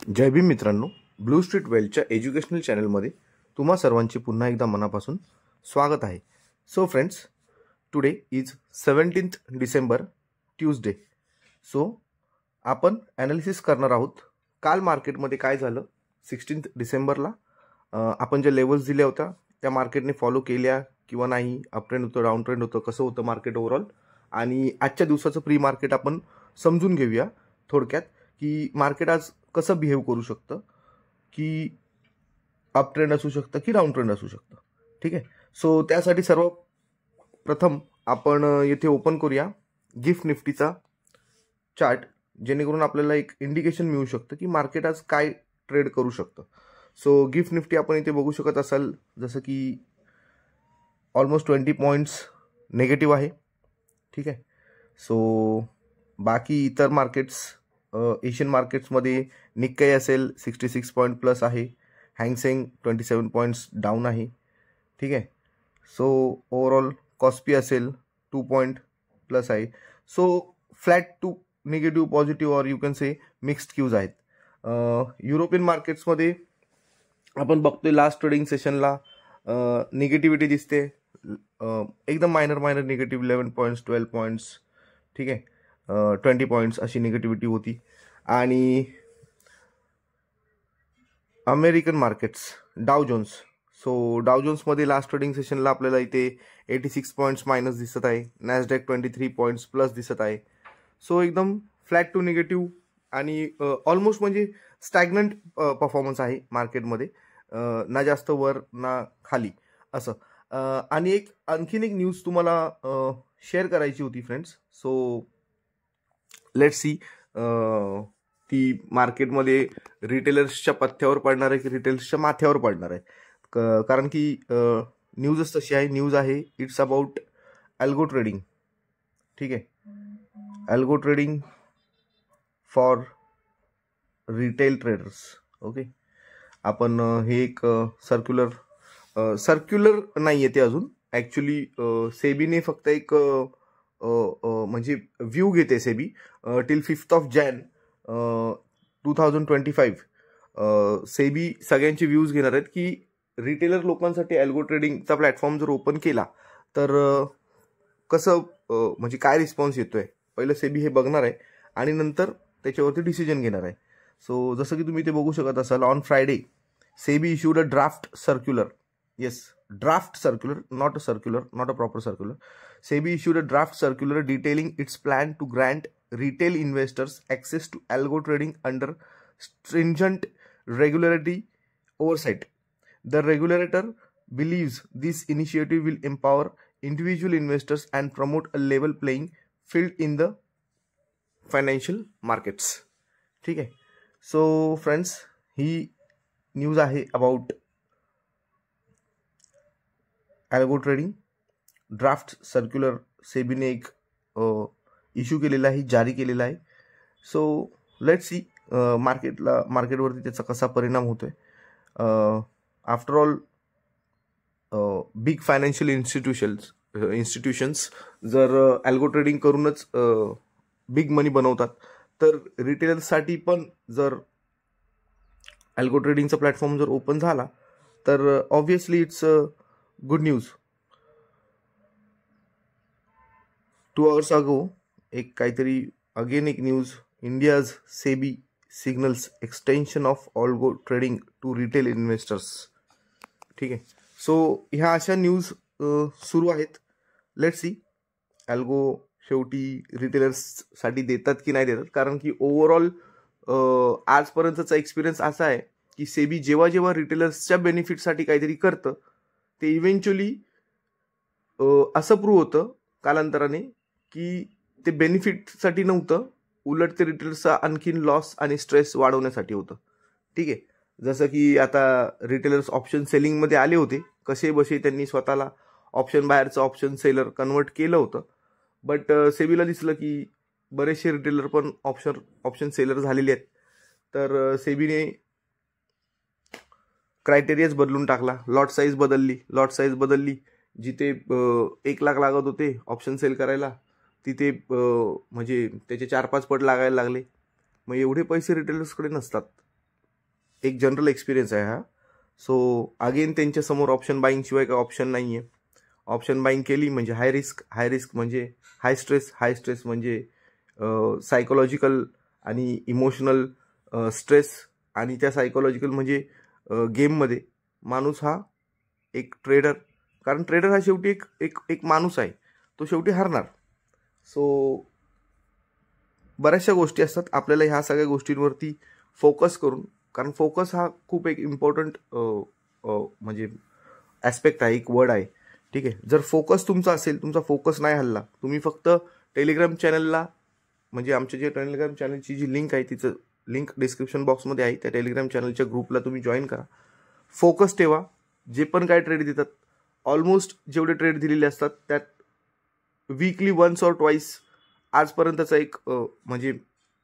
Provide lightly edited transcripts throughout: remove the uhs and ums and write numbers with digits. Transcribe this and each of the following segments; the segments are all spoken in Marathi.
जय भीम मित्रांनो, ब्लू स्ट्रीट वेल्थच्या एज्युकेशनल चॅनलमध्ये तुम्हा सर्वांचे पुन्हा एकदा मनापासून स्वागत आहे. So friends, today is 17th December, Tuesday. So आपण ॲनालिसिस करणार आहोत काल मार्केटमध्ये काय झालं. 16th डिसेंबरला आपण ज्या लेवल्स दिल्या होत्या त्या मार्केटने फॉलो केल्या किंवा नाही, अप ट्रेंड होतं, डाऊन ट्रेंड होतं, कसं होतं मार्केट ओव्हरऑल, आणि आजच्या दिवसाचं प्री मार्केट आपण समजून घेऊया थोडक्यात की मार्केट आज कसं बिहेव करू शकतं, की अप ट्रेंड असू शकतं की डाऊन ट्रेंड असू शकतं. ठीक आहे. सो त्यासाठी सर्वप्रथम आपण येथे ओपन करूया गिफ्ट निफ्टीचा चार्ट, जेणेकरून आपल्याला एक इंडिकेशन मिळू शकतं की मार्केट आज काय ट्रेड करू शकतं. सो गिफ्ट निफ्टी आपण इथे बघू शकत असाल, जसं की ऑलमोस्ट 20 पॉईंट्स नेगेटिव्ह आहे. ठीक आहे. सो बाकी इतर मार्केट्स, एशियन मार्केट्समध्ये निक्काई असेल 66 पॉईंट प्लस आहे, हँगसेंग 27 पॉईंट्स डाऊन आहे. ठीक आहे. सो ओव्हरऑल कॉस्पी असेल 2 पॉईंट प्लस आहे. So flat to negative, positive, or you can say mixed cues आहेत. युरोपियन मार्केट्समध्ये आपण बघतोय लास्ट ट्रेडिंग सेशनला निगेटिव्हिटी दिसते, एकदम मायनर निगेटिव्ह 11 पॉईंट्स, 12 पॉईंट्स. ठीक आहे. 20 पॉईंट्स अशी निगेटिव्हिटी होती. आणि अमेरिकन मार्केट्स, डाव जोन्स. सो डाव जोन्समध्ये लास्ट ट्रेडिंग सेशनला आपल्याला इथे 86 पॉईंट्स मायनस दिसत आहे, नॅसडॅक 23 पॉईंट्स प्लस दिसत आहे. सो एकदम फ्लॅट टू निगेटिव्ह आणि ऑलमोस्ट म्हणजे स्टॅग्नंट परफॉर्मन्स आहे मार्केटमध्ये, ना जास्त वर ना खाली असं. आणि आणखीन एक न्यूज तुम्हाला शेअर करायची होती फ्रेंड्स. सो लेट्स सी ती मार्केटमध्ये रिटेलर्सच्या पथ्यावर पडणार आहे की रिटेलर्सच्या माथ्यावर पडणार आहे. कारण की न्यूजच तशी आहे. न्यूज आहे, इट्स अबाउट अल्गो ट्रेडिंग. ठीक आहे. Algo trading for retail traders. Okay. आपण हे एक सर्क्युलर नाही आहे ते अजून. ॲक्च्युली सेबीने फक्त एक म्हणजे व्ह्यू घेते सेबी टिल 5 Jan 2025. सेबी सगळ्यांचे व्ह्यूज घेणार आहेत की रिटेलर लोकांसाठी अल्गो ट्रेडिंगचा प्लॅटफॉर्म जर ओपन केला तर कसं म्हणजे काय रिस्पॉन्स येतोय, पहिलं सेबी हे बघणार आहे आणि नंतर त्याच्यावरती डिसिजन घेणार आहे. सो जसं की तुम्ही ते बघू शकत असाल, on Friday SEBI issued a draft circular. Yes, draft circular, not a proper circular. SEBI issued a draft circular detailing its plan to grant retail investors access to algo trading under stringent regulatory oversight. The regulator believes this initiative will empower individual investors and promote a level playing field in the financial markets. ठीक आहे. सो फ्रेंड्स, ही न्यूज आहे about algo trading. Draft circular सेबीने एक इश्यू केलेला आहे, जारी केलेला आहे. सो लेट्स सी मार्केटवरती त्याचा कसा परिणाम होतोय. After all big financial institutions जर अल्गो ट्रेडिंग करूनच बिग मनी बनवतात, तर रिटेलर्ससाठी पण जर अल्गो ट्रेडिंगचा प्लॅटफॉर्म जर ओपन झाला तर obviously it's good news. 2 hours ago एक काहीतरी अगेन एक news, India's SEBI signals extension of algo trading to retail investors. ठीक आहे. सो ह्या अशा न्यूज सुरू आहेत. लेट्स सी अल्गो शेवटी रिटेलर्ससाठी देतात की नाही देतात. कारण की ओव्हरऑल आजपर्यंतचा एक्सपिरियन्स असा आहे की सेबी जेव्हा रिटेलर्सच्या बेनिफिटसाठी काहीतरी करतं ते इव्हेंच्युअली असं प्रूव्ह होतं कालांतराने की ते बेनिफिटसाठी नव्हतं, उलट ते रिटेलर्सचा आणखीन लॉस आणि स्ट्रेस वाढवण्यासाठी होतं. ठीक आहे. जसं की आता रिटेलर्स ऑप्शन सेलिंगमध्ये आले होते, कसे बसे त्यांनी स्वतःला ऑप्शन बाहेरचं ऑप्शन सेलर कन्वर्ट केलं होतं. बट सेबीला दिसलं की बरेचसे रिटेलर पण ऑप्शन सेलर झालेले आहेत. तर सेबीने क्रायटेरियाच बदलून टाकला, लॉट साईज बदलली. जिथे 1 लाख लागत होते ऑप्शन सेल करायला, तिथे म्हणजे त्याचे 4-5 पट लागायला लागले. मग एवढे पैसे रिटेलर्सकडे नसतात. एक जनरल एक्सपिरियन्स आहे हा. सो अगेन त्यांच्यासमोर ऑप्शन बाईंग शिवाय काही ऑप्शन नाही आहे. ऑप्शन बाईंग केली म्हणजे हाय रिस्क म्हणजे हाय स्ट्रेस म्हणजे सायकोलॉजिकल आणि इमोशनल स्ट्रेस, आणि त्या सायकोलॉजिकल म्हणजे गेममध्ये माणूस हा एक ट्रेडर, कारण ट्रेडर हा शेवटी एक एक एक माणूस आहे, तो शेवटी हारणार. सो बऱ्याचशा गोष्टी असतात, आपल्याला ह्या सगळ्या गोष्टींवरती फोकस करून, कारण फोकस हा खूप एक इम्पॉर्टंट म्हणजे ॲस्पेक्ट आहे, एक वर्ड आहे. ठीक आहे, जर फोकस तुमचा असेल, तुमचा फोकस नाही हल्ला, तुम्ही फक्त टेलिग्राम चॅनलला, म्हणजे आमच्या जे टेलिग्राम चॅनलची जी लिंक आहे तिचं लिंक डिस्क्रिप्शन बॉक्समध्ये आहे, त्या टेलिग्राम चॅनलच्या ग्रुपला तुम्ही जॉईन करा. फोकस ठेवा. जे पण काय ट्रेड देतात, ऑलमोस्ट जेवढे ट्रेड दिलेले असतात त्यात वीकली वन्स और ट्वाईस आजपर्यंतचा एक म्हणजे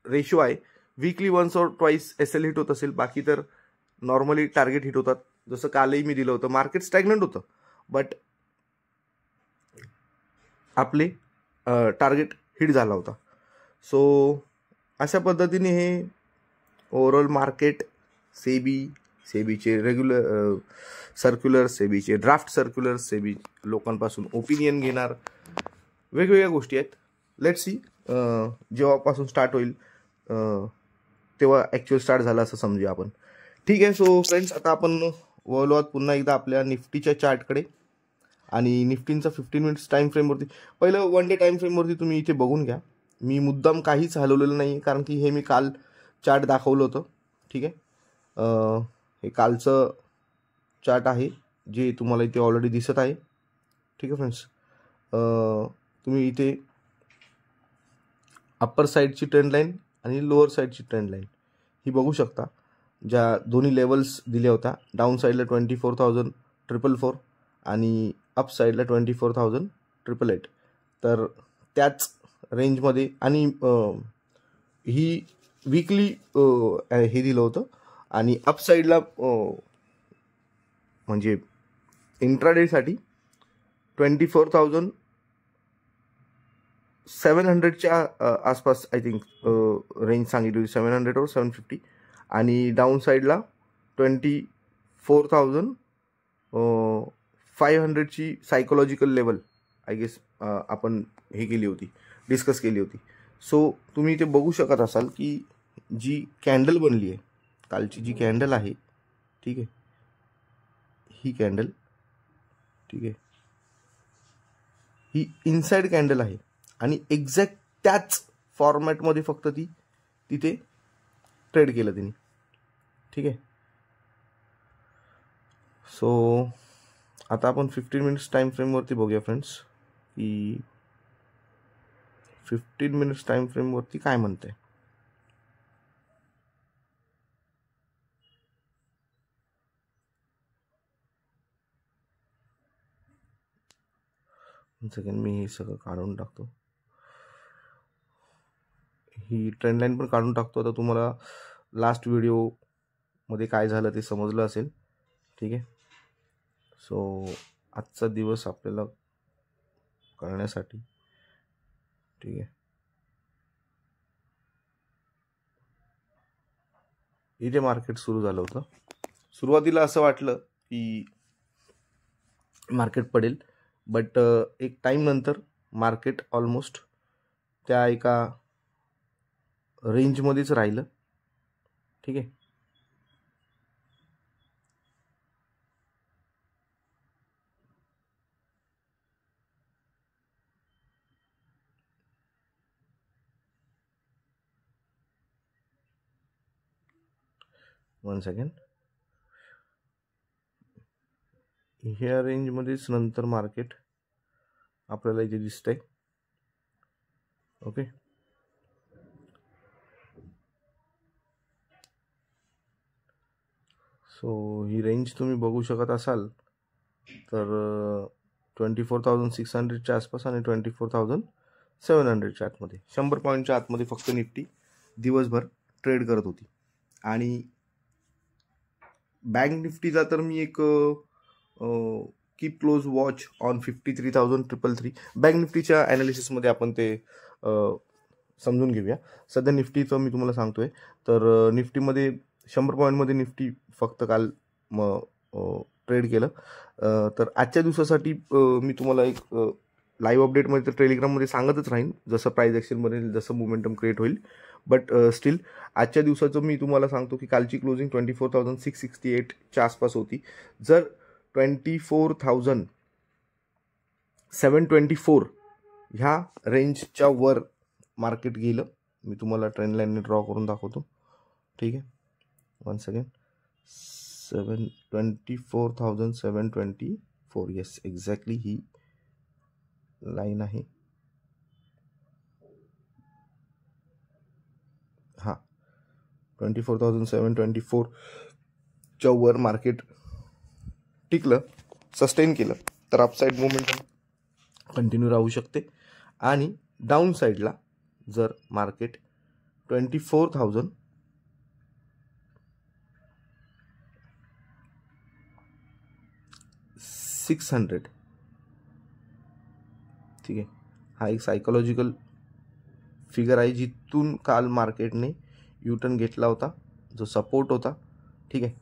रेशो आहे. वीकली वन्स और ट्वाईस SL हिट होत असेल, बाकी तर नॉर्मली टार्गेट हिट होतात. जसं कालही मी दिलं होतं, मार्केट स्टॅग्नंट होतं, बट आपले टार्गेट हिट झाला होता. सो अशा पद्धतीने हे ओव्हरऑल मार्केट, सेबीचे रेग्युलर सर्क्युलर्स, सेबीचे ड्राफ्ट सर्क्युलर्स, सेबी लोकांपासून ओपिनियन घेणार, वेगवेगळ्या गोष्टी आहेत. लेट्स सी जेव्हापासून स्टार्ट होईल तेव्हा ॲक्च्युअल स्टार्ट झालं असं समजूया आपण. ठीक आहे. सो फ्रेंड्स, आता आपण वळलो आहोत पुन्हा एकदा आपल्या निफ्टीच्या चार्टकडे, आणि निफ्टींचा 15 मिनिट्स टाईम फ्रेमवरती, पहिलं 1 डे टाईम फ्रेमवरती तुम्ही इथे बघून घ्या. मी मुद्दाम काहीच हलवलेलं नाही, कारण की हे मी काल चार्ट दाखवलं होतं. ठीक आहे, हे कालचं चार्ट आहे जे तुम्हाला इथे ऑलरेडी दिसत आहे. ठीक आहे फ्रेंड्स, तुम्ही इथे अप्पर साईडची ट्रेंड लाईन आणि लोअर साईडची ट्रेंड लाईन ही बघू शकता, ज्या दोन्ही लेवल्स दिल्या होत्या. डाऊन साईडला 24,444 आणि अप साईडला 24,888. तर त्याच रेंजमध्ये, आणि ही वीकली हे दिलं होतं, आणि अप साईडला म्हणजे इंट्राडेसाठी 24,700च्या आसपास आय थिंक रेंज सांगितली होती, 700 और 750. आणि डाऊन साईडला 24,500ची सायकोलॉजिकल लेवल आय गेस आपण हे केली होती, डिस्कस केली होती. सो तुम्ही इथे बघू शकत असाल की जी कॅन्डल बनली आहे, कालची जी कॅन्डल आहे, ठीक आहे, ही कॅन्डल, ठीक आहे, ही इनसाइड कॅन्डल आहे, आणि एक्झॅक्ट त्याच फॉर्मॅटमध्ये फक्त ती तिथे ट्रेड केलं तिने. ठीक आहे. सो आता आपण 15 मिनिट्स टाईम फ्रेमवरती बघूया फ्रेंड्स, की 15 मिनिट्स टाईम फ्रेमवरती काय म्हणते. सेकंड, मी हे सगळं काढून टाकतो, ही ट्रेंड लाईन पण काढून टाकतो. आता तुम्हाला लास्ट व्हिडिओमध्ये काय झालं ते समजलं असेल. ठीक आहे. सो आजचा दिवस आपल्याला करण्यासाठी, ठीक आहे, इथे मार्केट सुरू झालं होतं. सुरुवातीला असं वाटलं की मार्केट पडेल, बट एक टाईम नंतर मार्केट ऑलमोस्ट त्या एका रेंजमध्येच राहिलं. ठीक आहे. वन सेकंड, ह्या रेंजमध्येच नंतर मार्केट आपल्याला इथे दिसतंय. ओके. सो ही रेंज तुम्ही बघू शकत असाल तर 24,600च्या आसपास आणि 24,700च्या आतमध्ये, 100 पॉईंटच्या आतमध्ये फक्त निफ्टी दिवसभर ट्रेड करत होती. आणि बँक निफ्टीचा तर मी एक keep close watch on 53,333 bank निफ्टीच्या ॲनालिसिसमध्ये आपण ते समजून घेऊया. सध्या निफ्टीचं मी तुम्हाला सांगतोय, तर निफ्टीमध्ये 100 पॉईंटमध्ये निफ्टी फक्त काल ट्रेड केलं. तर आजच्या दिवसासाठी मी तुम्हाला एक लाईव्ह अपडेटमध्ये तर टेलिग्राममध्ये सांगतच राहीन, जसं प्राइस ॲक्शन बनेल, जसं मोमेंटम क्रिएट होईल. बट स्टील आजच्या दिवसाचं मी तुम्हाला सांगतो की कालची क्लोजिंग 24,668च्या आसपास होती. जर 24,724 ह्या रेंजच्या वर मार्केट गेलं, मी तुम्हाला ट्रेंड लाईनने ड्रॉ करून दाखवतो. ठीक आहे, वन्स अगेन 24,724. येस, एक्झॅक्टली ही लाईन आहे. हां, 24,724च्या वर मार्केट टिकलं, सस्टेन केलं तर अपसाईड मोमेंटम कंटिन्यू राहू शकते. आणि डाऊन साईडला जर मार्केट 24,600, ठीक आहे, हा एक सायकोलॉजिकल फिगर आहे जिथून काल मार्केटने यूटर्न घेतला होता, जो सपोर्ट होता. ठीक आहे,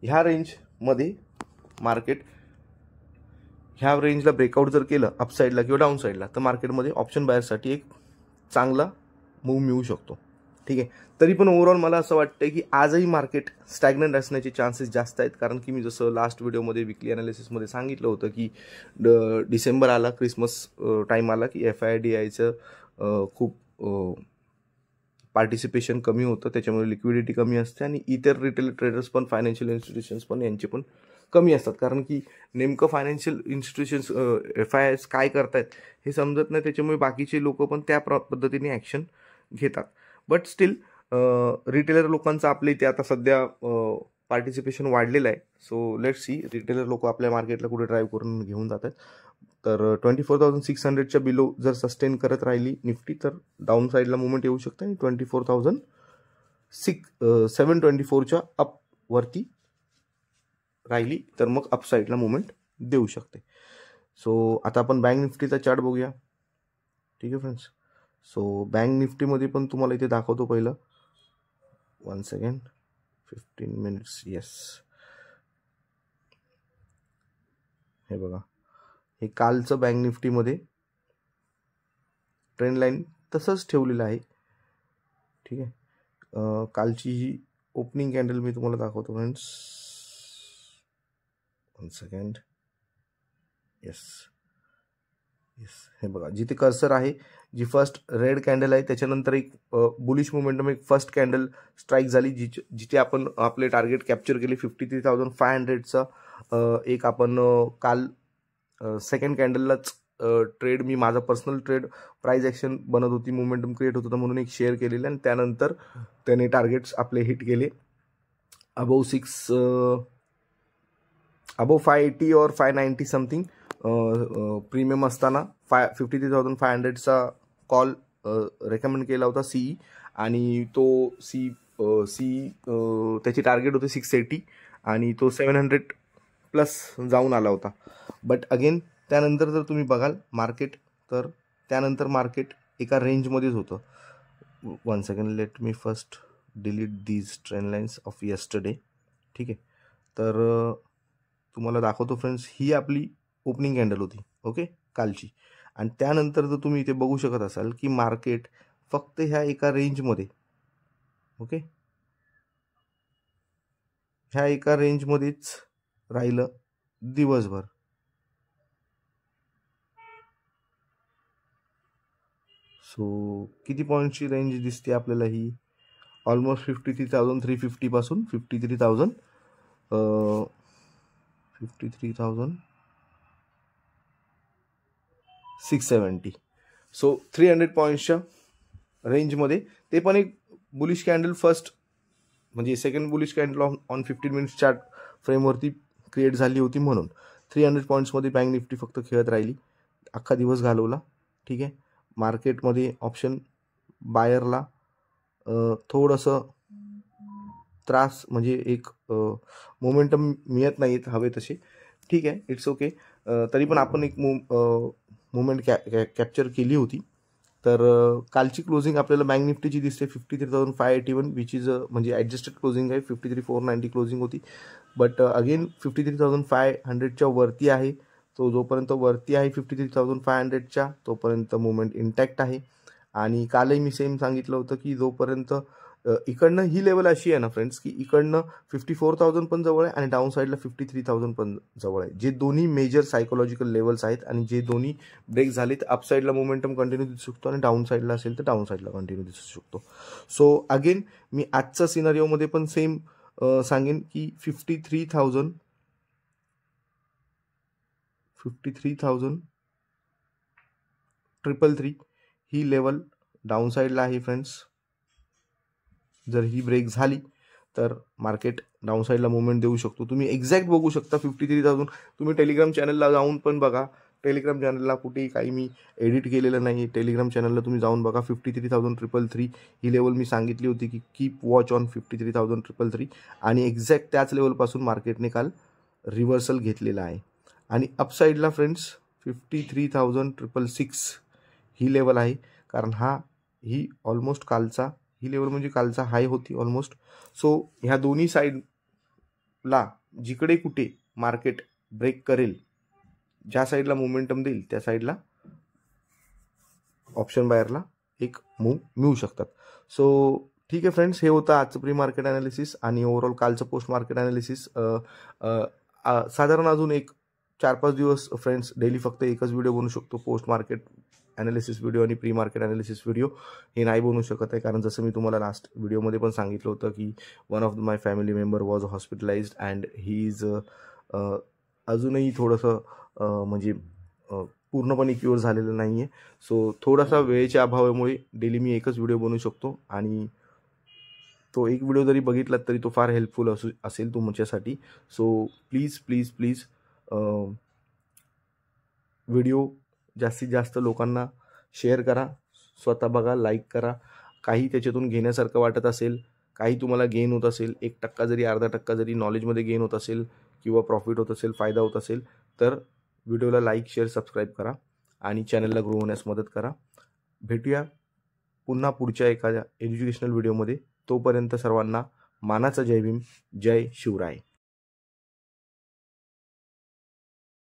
ह्या रेंजमध्ये मार्केट ह्या रेंजला ब्रेकआउट जर केलं अपसाईडला किंवा डाऊन साईडला, तर मार्केटमध्ये ऑप्शन बायरसाठी एक चांगला मूव मिळू शकतो. ठीक आहे, तरी पण ओव्हरऑल मला असं वाटतं की आजही मार्केट स्टॅग्नंट असण्याचे चान्सेस जास्त आहेत. कारण की मी जसं लास्ट व्हिडिओमध्ये विकली ॲनालिसिसमध्ये सांगितलं होतं की डिसेंबर आला, क्रिसमस टाईम आला की FIDIचं खूप पार्टिसिपेशन कमी होतं, त्याच्यामुळे लिक्विडिटी कमी असते आणि इतर रिटेल ट्रेडर्स पण, फायनान्शियल इन्स्टिट्यूशन्स पण, यांचे पण कमी असतात. कारण की नेमकं फायनान्शियल इन्स्टिट्यूशन्स FIIs काय करतायत हे समजत नाही, त्याच्यामुळे बाकीचे लोक पण त्या पद्धतीने ॲक्शन घेतात. बट स्टील रिटेलर लोकांचं आपल्या इथे आता सध्या पार्टिसिपेशन वाढलेलं आहे. सो लेट्स सी रिटेलर लोक आपल्या मार्केटला कुठे ड्राईव्ह करून घेऊन जातात. तर 24,600च्या बिलो जर सस्टेन करत राहिली निफ्टी, तर डाऊन साईडला मुवमेंट येऊ शकते आणि 24,724च्या अपवरती राहिली तर मग अपसाईडला मुवमेंट देऊ शकते. सो आता आपण बँक निफ्टीचा चार्ट बघूया. ठीक आहे फ्रेंड्स, सो बँक निफ्टीमध्ये पण तुम्हाला इथे दाखवतो. पहिलं 1 सेकंड, 15 मिनिट्स. येस, हे बघा, हे कालचं बँक निफ्टीमध्ये ट्रेंड लाईन तसंच ठेवलेलं आहे. ठीक आहे, कालची ही ओपनिंग कॅन्डल मी तुम्हाला दाखवतो फ्रेंड्स. 1 सेकंड. येस, हे बघा, जिथे कर्सर आहे, जी फर्स्ट रेड कॅन्डल आहे, त्याच्यानंतर एक बुलिश मोमेंटम, एक फर्स्ट कॅन्डल स्ट्राईक झाली, जिथे आपण आपले टार्गेट कॅप्चर केले 53,500चा. एक आपण काल सेकंड कॅन्डललाच ट्रेड, मी माझा पर्सनल ट्रेड प्राइस ॲक्शन बनत होती, मोमेंटम क्रिएट होत होता म्हणून एक शेअर केलेलं, आणि त्यानंतर त्याने टार्गेट्स आपले हिट केले. अबव 580 और 590 समथिंग प्रीमियम असताना 53,500चा कॉल रेकमेंड केला होता CE, आणि तो CE त्याची टार्गेट होते 680 आणि तो 700 प्लस जाऊन आला होता. बट अगेन त्यानंतर जर तुम्ही बघाल मार्केट, तर त्यानंतर मार्केट एका रेंजमध्येच होतं. 1 second, let me first delete these trend lines of yesterday. ठीक आहे, तर तुम्हाला दाखवतो फ्रेंड्स, ही आपली ओपनिंग कॅन्डल होती, ओके, कालची. आणि त्यानंतर जर तुम्ही इथे बघू शकत असाल की मार्केट फक्त ह्या एका रेंजमध्ये, ओके, ह्या एका रेंजमध्येच राहिलं दिवसभर. सो किती पॉईंटची रेंज दिसते आपल्याला ही? ऑलमोस्ट 53,350 पासून 53,670. सो 300 पॉईंट्सच्या रेंजमध्ये, ते पण एक बुलिश कॅन्डल फर्स्ट, म्हणजे second bullish candle on 15 minutes chart फ्रेमवरती क्रिएट झाली होती, म्हणून 300 पॉईंट्समध्ये बँक निफ्टी फक्त खेळत राहिली, अख्खा दिवस घालवला. ठीक आहे, मार्केटमध्ये ऑप्शन बायरला थोडंसं त्रास, म्हणजे एक मोमेंटम मिळत नाहीत हवे तसे. ठीक आहे, इट्स ओके. तरी पण आपण एक मुवमेंट कॅप्चर केली होती. तर कालची क्लोजिंग आपल्याला बँक निफ्टीची दिसते 53,581 विच इज म्हणजे ॲडजस्टेड क्लोजिंग आहे. 53,490 क्लोजिंग होती, बट अगेन 53,500च्या वरती आहे. तो जोपर्यंत वरती आहे 53,500च्या तोपर्यंत मुवमेंट इंटॅक्ट आहे. आणि कालही मी सेम सांगितलं होतं की जोपर्यंत इकडनं ही लेवल अशी आहे ना फ्रेंड्स, की इकडनं 54,000 पण जवळ आहे आणि डाऊन साईडला 53,000 पण जवळ आहे, जे दोन्ही मेजर सायकोलॉजिकल लेवल्स आहेत. आणि जे दोन्ही ब्रेक झाले तर अप साईडला मोमेंटम कंटिन्यू दिसू शकतो आणि डाऊन साईडला असेल तर डाऊन साईडला कंटिन्यू दिसू शकतो. सो अगेन मी आजच्या सिनारिओमध्ये पण सेम सांगेन की 53,333 ही लेवल डाऊन साईडला आहे फ्रेंड्स. जर ही ब्रेक झाली तर मार्केट डाऊन साईडला मुवमेंट देऊ शकतो. तुम्ही एक्झॅक्ट बघू शकता 53,000. तुम्ही टेलिग्राम चॅनलला जाऊन पण बघा. टेलिग्राम चॅनलला कुठेही काही मी एडिट केलेलं नाही. टेलिग्राम चॅनलला तुम्ही जाऊन बघा. 53,333 ही लेवल मी सांगितली होती की कीप वॉच ऑन 53,333 आणि एक्झॅक्ट त्याच लेवलपासून मार्केटने काल रिव्हर्सल घेतलेला आहे. आणि अपसाईडला फ्रेंड्स 53,666 ही लेवल आहे, कारण ही ऑलमोस्ट कालचा ही लेवल म्हणजे कालचा हाय होती ऑलमोस्ट. सो ह्या दोन्ही साईडला जिकडे कुठे मार्केट ब्रेक करेल, ज्या साईडला मोमेंटम देईल त्या साईडला ऑप्शन बायरला एक मूव मिळू शकतात. सो ठीक आहे फ्रेंड्स, हे होतं आजचं प्री मार्केट ॲनालिसिस आणि ओव्हरऑल कालचं पोस्ट मार्केट ॲनालिसिस. साधारण अजून एक 4-5 दिवस फ्रेंड्स डेली फक्त एकच व्हिडिओ बनवू शकतो. पोस्ट मार्केट ॲनालिसिस व्हिडिओ आणि प्री मार्केट ॲनालिसिस व्हिडिओ हे नाही बनवू शकत आहे, कारण जसं मी तुम्हाला लास्ट व्हिडिओमध्ये पण सांगितलं होतं की one of my family member was hospitalised and he is अजूनही थोडंसं म्हणजे पूर्णपणे क्युअर झालेलं नाही आहे. सो थोडासा वेळेच्या अभावामुळे डेली मी एकच व्हिडिओ बनवू शकतो आणि तो एक व्हिडिओ जरी बघितलात तरी तो फार हेल्पफुल असेल तुमच्यासाठी. सो प्लीज व्हिडिओ जास्तीत जास्त लोकांना शेअर करा, स्वतः बघा, लाईक करा. काही त्याच्यातून घेण्यासारखं वाटत असेल, काही तुम्हाला गेन होत असेल, 1% जरी 0.5% जरी नॉलेजमध्ये गेन होत असेल किंवा प्रॉफिट होत असेल, फायदा होत असेल, तर व्हिडिओला लाईक, शेअर, सबस्क्राईब करा आणि चॅनलला ग्रो होण्यास मदत करा. भेटूया पुन्हा पुढच्या एखाद्या एज्युकेशनल व्हिडिओमध्ये. तोपर्यंत सर्वांना मानाचा जय भीम, जय शिवराय.